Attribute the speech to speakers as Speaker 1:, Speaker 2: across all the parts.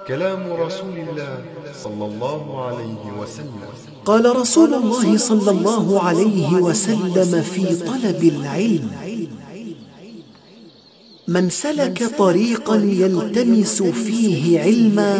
Speaker 1: كلام رسول الله صلى الله عليه وسلم.
Speaker 2: قال رسول الله صلى الله عليه وسلم في طلب العلم: من سلك طريقا يلتمس فيه علما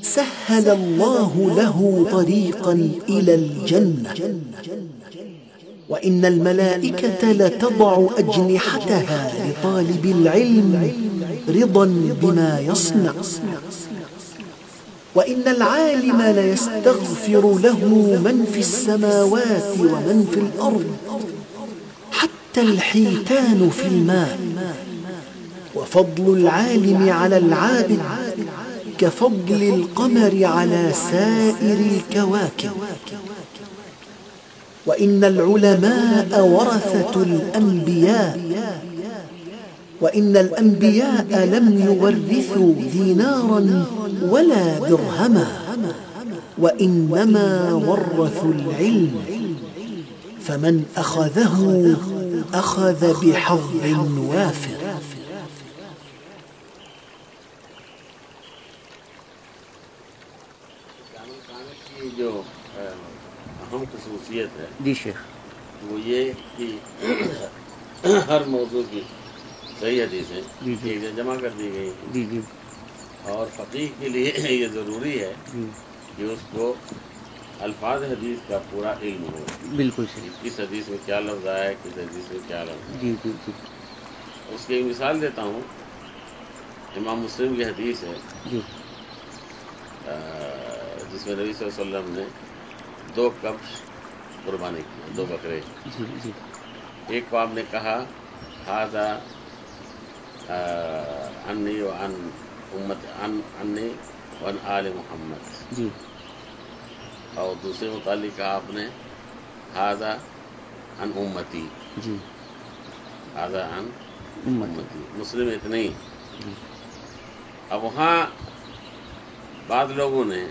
Speaker 2: سهل الله له طريقا إلى الجنة، وإن الملائكة لتضع أجنحتها لطالب العلم رضا بما يصنع، وإن العالم ليستغفر له من في السماوات ومن في الأرض حتى الحيتان في الماء، وفضل العالم على العابد كفضل القمر على سائر الكواكب، وإن العلماء ورثة الأنبياء، وإن الأنبياء لم يورثوا دينارا ولا درهما، وإنما ورثوا العلم، فمن أخذه أخذ بحظ وافر.
Speaker 3: جو اہم خصوصیت ہے
Speaker 4: جی شیخ
Speaker 3: وہ یہ کہ ہر موضوع کی صحیح حدیثیں
Speaker 4: جی جی
Speaker 3: ایک جمع کر دی گئی
Speaker 4: جی جی
Speaker 3: اور فقیہ کے لیے یہ ضروری ہے
Speaker 4: جی
Speaker 3: کہ اس کو الفاظ حدیث کا پورا علم ہو.
Speaker 4: بالکل صحیح.
Speaker 3: کس حدیث میں کیا لفظ آیا ہے, کس حدیث میں کیا لفظ ہے.
Speaker 4: جی جی جی
Speaker 3: اس کی ایک مثال دیتا ہوں. امام مسلم کی حدیث ہے
Speaker 4: جی
Speaker 3: جس میں نبی صلی اللہ علیہ وسلم نے 2 کبش قربانی کی, 2 بکرے.
Speaker 4: جی جی
Speaker 3: ایک کو آپ نے کہا ھذا عنی وعن امت عنی وعن آل محمد,
Speaker 4: جی
Speaker 3: اور دوسرے متعلق کہا آپ نے ھذا عن امتی,
Speaker 4: جی
Speaker 3: ھذا عن امتی. مسلم اتنے ہی.
Speaker 4: جی.
Speaker 3: اب وہاں بعض لوگوں نے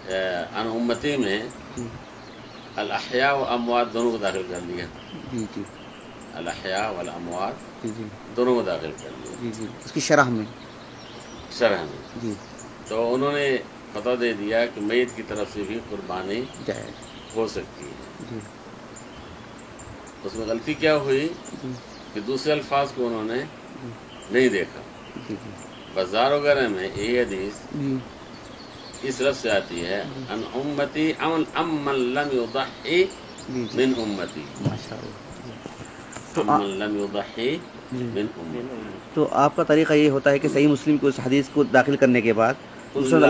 Speaker 3: عن امتی میں الاحیاء و اموات دونوں کو داخل کر لیا.
Speaker 4: جی جی
Speaker 3: الاحیاء والاموات
Speaker 4: جی جی
Speaker 3: دونوں کو داخل کر لیا
Speaker 4: جی جی اس کی شرح میں.
Speaker 3: شرح میں.
Speaker 4: جی
Speaker 3: تو انہوں نے فتویٰ دے دیا کہ میت کی طرف سے بھی قربانی
Speaker 4: جائز
Speaker 3: ہو سکتی ہے.
Speaker 4: جی
Speaker 3: اس میں غلطی کیا ہوئی
Speaker 4: جی
Speaker 3: کہ دوسرے الفاظ کو انہوں نے نہیں دیکھا.
Speaker 4: جی جی
Speaker 3: بازار وغیرہ میں یہ حدیث
Speaker 4: جی
Speaker 3: اس لفظ سے آتی ہے ان امتی امن لم یضحی
Speaker 4: جی
Speaker 3: من امتی,
Speaker 4: ماشاء اللہ.
Speaker 3: امن لم یضحی من امتی.
Speaker 4: تو آپ کا طریقہ یہ ہوتا ہے کہ صحیح مسلم کو اس حدیث کو داخل کرنے کے بعد مسند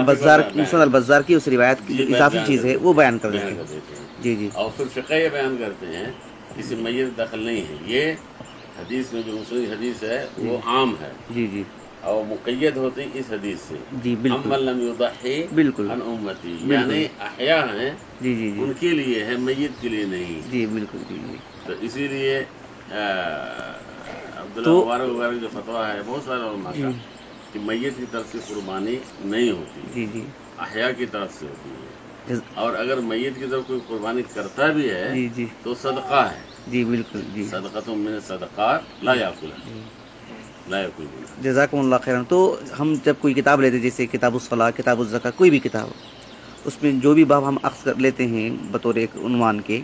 Speaker 4: البزار کی اس روایت کی جو اضافی چیز ہے وہ بیان کر دیتے ہیں. جی جی.
Speaker 3: اور پھر فقہ یہ بیان کرتے ہیں کسی میت دخل نہیں ہے. یہ حدیث میں جو مسلم حدیث ہے وہ عام ہے
Speaker 4: جی جی
Speaker 3: اور مقید ہوتے ہیں اس حدیث سے.
Speaker 4: جی بالکل
Speaker 3: امن لم یضحی
Speaker 4: بالکل
Speaker 3: عن امتی, یعنی احیاء ہیں
Speaker 4: جی جی جی
Speaker 3: ان کے لیے ہے, میت کے لیے نہیں.
Speaker 4: جی بالکل. جی جی
Speaker 3: تو اسی لیے عبداللہ مبارک وغیرہ جو فتویٰ ہے بہت سارے علماء کا کہ میت کی طرف سے قربانی نہیں ہوتی,
Speaker 4: جی جی
Speaker 3: احیاء کی طرف سے ہوتی ہے. اور اگر میت کی طرف کوئی قربانی کرتا بھی ہے
Speaker 4: جی جی
Speaker 3: تو صدقہ ہے.
Speaker 4: جی بالکل. جی
Speaker 3: صدقۃ من الصدقات لا یاکل لا یاکل.
Speaker 4: جزاکم اللہ خیرا. تو ہم جب کوئی کتاب لیتے جیسے کتاب الصلاۃ, کتاب الزکوٰۃ, کوئی بھی کتاب, اس میں جو بھی باب ہم اخذ لیتے ہیں بطور ایک عنوان کے,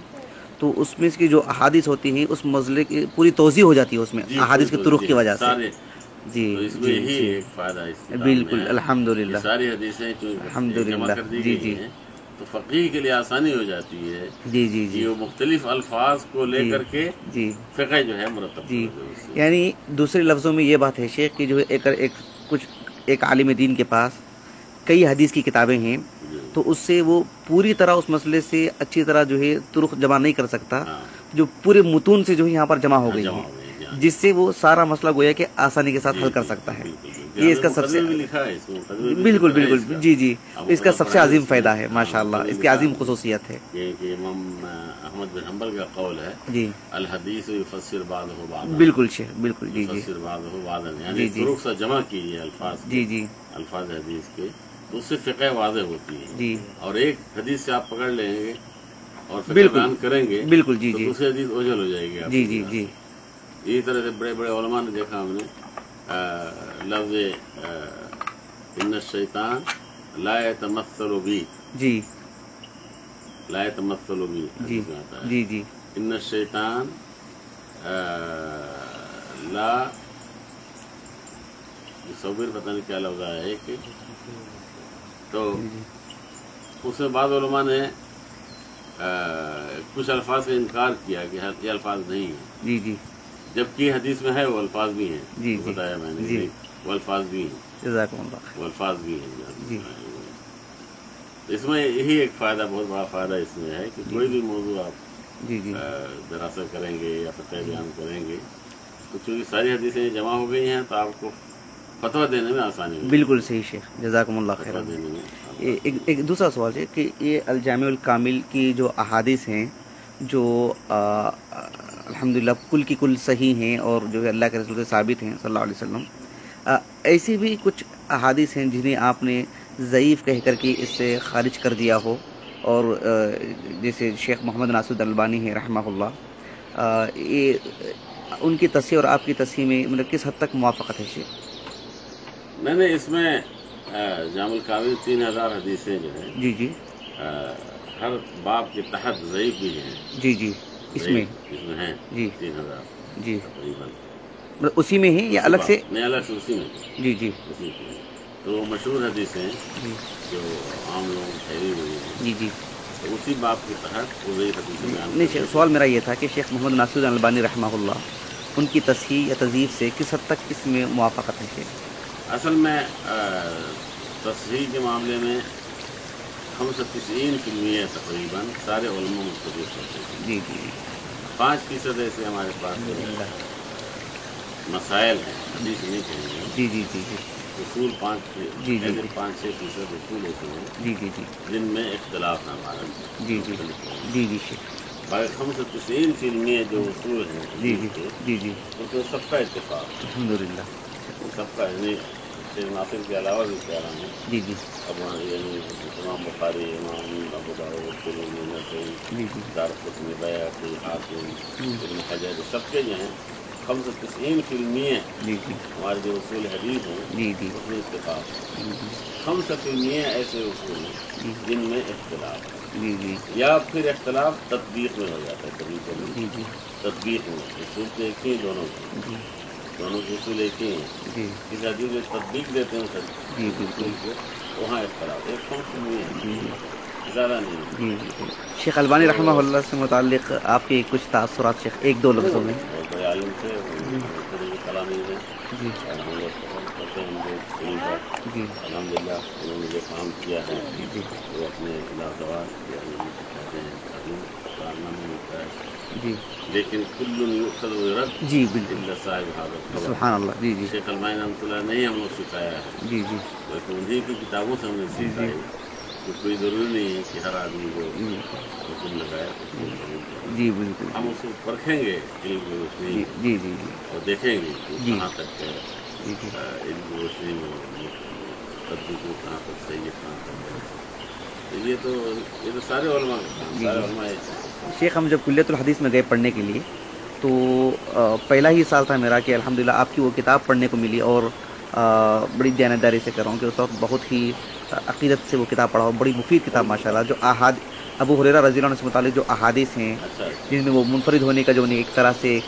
Speaker 4: تو اس میں اس کی جو احادیث ہوتی ہیں اس مسئلے کی پوری توضیح ہو جاتی ہے اس میں احادیث کے طرق کی وجہ سے. جی
Speaker 3: اس میں یہی ایک فائدہ ہے اس کتاب
Speaker 4: بالکل.
Speaker 3: میں.
Speaker 4: الحمدللہ
Speaker 3: ساری حدیثیں جمع کر دی
Speaker 4: جی
Speaker 3: گئی
Speaker 4: جی
Speaker 3: ہیں تو فقیہ کے لیے آسانی ہو جاتی ہے
Speaker 4: جی جی
Speaker 3: کہ
Speaker 4: جی
Speaker 3: وہ مختلف الفاظ کو لے کر کے
Speaker 4: جی
Speaker 3: فقہ جو ہے مرتب
Speaker 4: جی.
Speaker 3: کر دے اس سے.
Speaker 4: یعنی دوسرے لفظوں میں یہ بات ہے شیخ کہ جو ایک عالم دین کے پاس کئی حدیث کی کتابیں ہیں تو اس سے وہ پوری طرح اس مسئلے سے اچھی طرح جو ہے طرق جمع نہیں کر سکتا, جو پورے متون سے جو ہے یہاں پر جمع ہو گئی ہیں, جس سے وہ سارا مسئلہ گویا کہ آسانی کے ساتھ حل کر سکتا ہے. یہ اس کا سب سے بالکل بالکل. جی جی. اس کا سب سے عظیم فائدہ ہے ماشاء اللہ, اس کی عظیم خصوصیت ہے.
Speaker 3: کہ امام احمد بن حنبل کا قول ہے
Speaker 4: جی
Speaker 3: الحدیث یفسر بعضہ بعضا.
Speaker 4: بالکل شیخ بالکل. جی جی
Speaker 3: یفسر بعضہ بعضا, یعنی طرق سے جمع کیجیے الفاظ.
Speaker 4: جی جی
Speaker 3: الفاظ حدیث کے, تو اس سے فقہ واضح ہوتی ہے.
Speaker 4: جی.
Speaker 3: اور ایک حدیث سے آپ پکڑ لیں گے اور فقہ بیان کریں گے
Speaker 4: بالکل. جی جی.
Speaker 3: دوسری حدیث اوجھل ہو جائے گی.
Speaker 4: جی جی جی.
Speaker 3: اسی طرح سے بڑے بڑے علماء نے دیکھا ہم نے لفظ इन्न शैतान ला यतमस्सलु बी,
Speaker 4: जी
Speaker 3: ला यतमस्सलु बी
Speaker 4: जी
Speaker 3: हदीस में आता है।
Speaker 4: जी जी
Speaker 3: इन्न शैतान ला मुसव्विर पता नहीं क्या लफ्ज़ आया है कि, तो उसमें बाद उलमा ने कुछ अल्फाज का इनकार किया कि ये अल्फाज नहीं है,
Speaker 4: जी जी
Speaker 3: जबकि हदीस में है वो अल्फाज भी हैं।
Speaker 4: जी,
Speaker 3: तो
Speaker 4: जी,
Speaker 3: बताया मैंने
Speaker 4: जी।
Speaker 3: कि वो अल्फाज भी हैं,
Speaker 4: जज़ाकुमुल्लाह।
Speaker 3: वो अल्फाज भी हैं जो हदीस
Speaker 4: जी।
Speaker 3: में आए हुए हैं। तो इसमें यही एक फ़ायदा, बहुत बड़ा फ़ायदा इसमें है कि कोई भी मौजू आप
Speaker 4: जी जी
Speaker 3: दरासा करेंगे या फतह बयान करेंगे तो चूँकि सारी हदीसें जमा हो गई हैं तो आपको फतवा देने में आसानी होगी।
Speaker 4: बिल्कुल सही शेख, जज़ाकुमुल्लाह
Speaker 3: फतवा
Speaker 4: खैरन।
Speaker 3: देने में
Speaker 4: एक दूसरा सवाल है कि ये अल जामिउल कामिल की जो अहादीस हैं जो अल्हम्दुलिल्लाह कुल की कुल सही हैं और जो है अल्लाह के रसूल से साबित हैं सल्लल्लाहु अलैहि वसल्लम, ऐसी भी कुछ अहादीस हैं जिन्हें आपने ज़ईफ़ कह कर के इससे खारिज कर दिया हो, और जैसे शेख मोहम्मद नासिर अल्बानी है रहमहुल्लाह, ये उनकी तस्हीह और आपकी तस्हीह में मतलब किस हद तक मुवाफ़क़त है शेख?
Speaker 3: मैंने इसमें जामुल कामिल 3000 हदीसें जो है
Speaker 4: जी जी
Speaker 3: हर बाब के तहत ज़ईफ़ भी हैं,
Speaker 4: जी जी इसमें
Speaker 3: इसमें हैं
Speaker 4: जी
Speaker 3: 3000
Speaker 4: जी
Speaker 3: तकरीबन।
Speaker 4: मतलब उसी में ही या अलग से?
Speaker 3: नहीं, अलग से उसी में,
Speaker 4: जी जी
Speaker 3: उसी में। तो मशहूर हदीसें
Speaker 4: जी
Speaker 3: जो आम लोगों को ठहरी हुई हैं,
Speaker 4: जी जी
Speaker 3: तो उसी बाब के तहत वो ज़ईफ़ हदीसें बयान
Speaker 4: नहीं
Speaker 3: करते
Speaker 4: शेख,
Speaker 3: हैं।
Speaker 4: सवाल मेरा ये था कि शेख मोहम्मद नासिर अल्बानी रहमहुल्लाह उनकी तस्हीह या तज़ीफ़ से किस हद तक इसमें मुवाफ़क़त है शेख?
Speaker 3: असल में तस्हीह के मामले में हम 90% तकरीबन सारे उलमा मुख्तलिफ होते हैं।
Speaker 4: जी जी
Speaker 3: 5% ऐसे हमारे पास मसाइल हैं, हदीस नहीं कहेंगे,
Speaker 4: जी जी जी जी
Speaker 3: उसूल
Speaker 4: जी, जी।
Speaker 3: 5-6% उसूल ऐसे हैं
Speaker 4: जी जी जी
Speaker 3: जिनमें इख्तलाफ है हमारा।
Speaker 4: जी जी जी जी शेख
Speaker 3: बाकी 95% जो उसूल हैं
Speaker 4: जी
Speaker 3: हदीस
Speaker 4: जी
Speaker 3: के,
Speaker 4: जी जी
Speaker 3: उसमें सबका इत्तेफाक है,
Speaker 4: अल्हम्दुलिल्लाह।
Speaker 3: सबका यानी शेख नासिर के अलावा भी कह रहा हूँ,
Speaker 4: जी जी
Speaker 3: अब यानी इमाम बुखारी, इमाम अबू दाऊद, तिरमिज़ी, नसई,
Speaker 4: जी जी
Speaker 3: दारक़ुतनी, बैहक़ी, हाकिम, इब्न हजर, सबके जो हैं 95%
Speaker 4: जी जी
Speaker 3: हमारे जो उसूल हदीस हैं
Speaker 4: जी जी
Speaker 3: उसमें इत्तेफाक है।
Speaker 4: जी
Speaker 3: 5% ऐसे उसूल हैं जिनमें इख्तिलाफ है,
Speaker 4: जी जी
Speaker 3: या फिर इख्तिलाफ तत्बीक में हो जाता है कभी कभी।
Speaker 4: जी जी
Speaker 3: तत्बीक में उसूल तो एक ही दोनों के,
Speaker 4: जी
Speaker 3: दोनों के उसूल एक ही हैं।
Speaker 4: जी
Speaker 3: किसी हदीस में तत्बीक देते हैं सर
Speaker 4: जी बिल्कुल
Speaker 3: उसूल को, वहाँ इख्तिलाफ एक 5%
Speaker 4: जी
Speaker 3: है, ज़्यादा नहीं है।
Speaker 4: जी बिल्कुल। शेख अल्बानी रहमहुल्लाह से मुताल्लिक़ आपके कुछ तासुरात शेख, एक दो लफ्ज़ों में?
Speaker 3: बहुत बड़े आलिम थे, कलामीज़ हैं,
Speaker 4: जी
Speaker 3: और हम लोग पसंद करते हैं उनको इल्म का।
Speaker 4: जी
Speaker 3: अल्हम्दुलिल्लाह उन्होंने जो काम किया है
Speaker 4: जी जी
Speaker 3: वो अपने लाजवाब यानी जिसे कहते हैं अजीम कारनामा होता है,
Speaker 4: जी
Speaker 3: लेकिन कुल्लुन युखज़ व युरद
Speaker 4: जी बिल्कुल,
Speaker 3: इल्ला साहिब हाज़ा क़ब्र।
Speaker 4: सुभान अल्लाह। जी जी
Speaker 3: शेख अलमानी रहमतुल्लाह ने ही हम लोग सिखाया है,
Speaker 4: जी जी
Speaker 3: बल्कि उन्हीं की किताबों से हमने सीखा है। तो कोई ज़रूरी नहीं है कि हर आदमी जो हुक्म लगाए उसको कबूल करें।
Speaker 4: जी बिल्कुल
Speaker 3: हम उसको परखेंगे इल्म की रोशनी
Speaker 4: जी जी जी जी
Speaker 3: और देखेंगे कि
Speaker 4: जी।
Speaker 3: कहाँ तक है
Speaker 4: जी जी
Speaker 3: इल्म की रोशनी में तब्दील को कहाँ तक सही है, कहाँ तक है। ये तो सारे उलमा का काम,
Speaker 4: जी,
Speaker 3: सारे
Speaker 4: जी।
Speaker 3: उलमा एक हैं।
Speaker 4: शेख, हम जब कुल्लियतुल हदीस में गए पढ़ने के लिए तो पहला ही साल था मेरा कि अल्हम्दुलिल्लाह आपकी वो किताब पढ़ने को मिली, और बड़ी दयानतदारी से कर रहा हूँ कि उस वक्त बहुत ही अक़ीदत से वो किताब पढ़ा, और बड़ी मुफीद किताब माशाल्लाह। जो अबू हुरैरा रज़ियल्लाहु अन्हु से मुतालिक जो अहादीस हैं
Speaker 3: अच्छा
Speaker 4: जिनमें वो मुनफरिद होने का जो उन्हें एक तरह से एक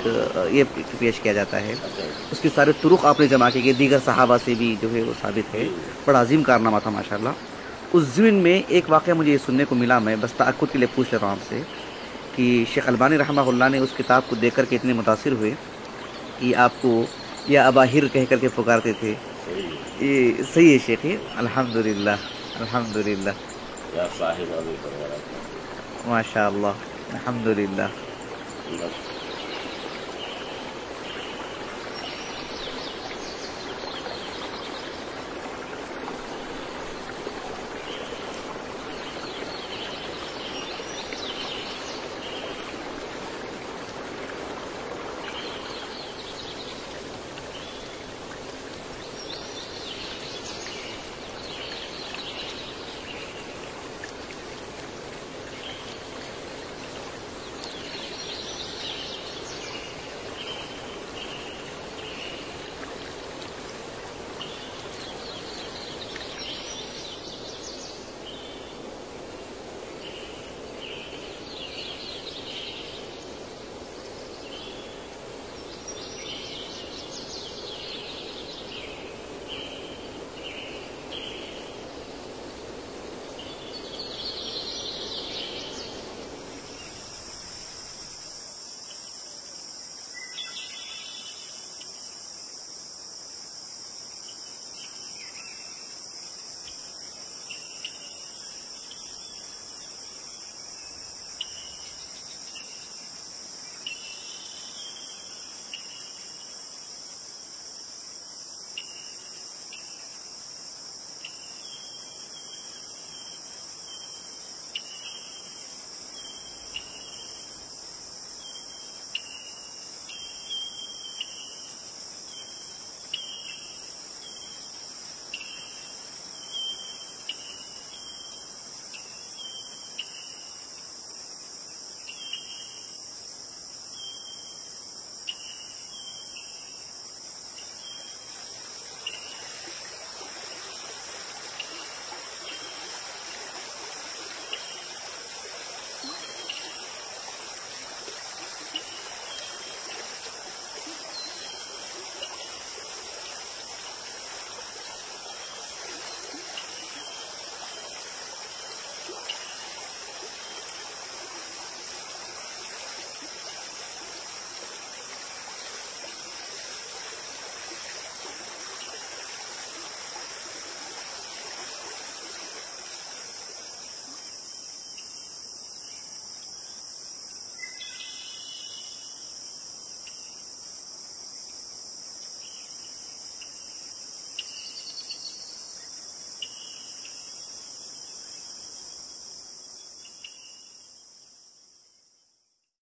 Speaker 4: ये पेश किया जाता है,
Speaker 3: अच्छा
Speaker 4: उसके सारे तुरुक आपने जमा के दीगर सहाबा से भी जो है वो साबित है। बड़ा अजीम कारनामा था माशाल्लाह। उस ज़मीन में एक वाक़या मुझे ये सुनने को मिला, मैं बस तअक्कुद के लिए पूछ लेता हूँ आपसे कि शेख अलबानी रहमहुल्लाह ने उस किताब को देख कर के इतने मुतासिर हुए कि आपको या अबाहिर कह कर के पुकारते थे।
Speaker 3: सही है।
Speaker 4: ये सही है शेख, अल्हम्दुलिल्लाह अल्हम्दुलिल्लाह
Speaker 3: या साहिब अबी हुरैरा
Speaker 4: माशाअल्लाह अल्हम्दुलिल्लाह।
Speaker 3: बस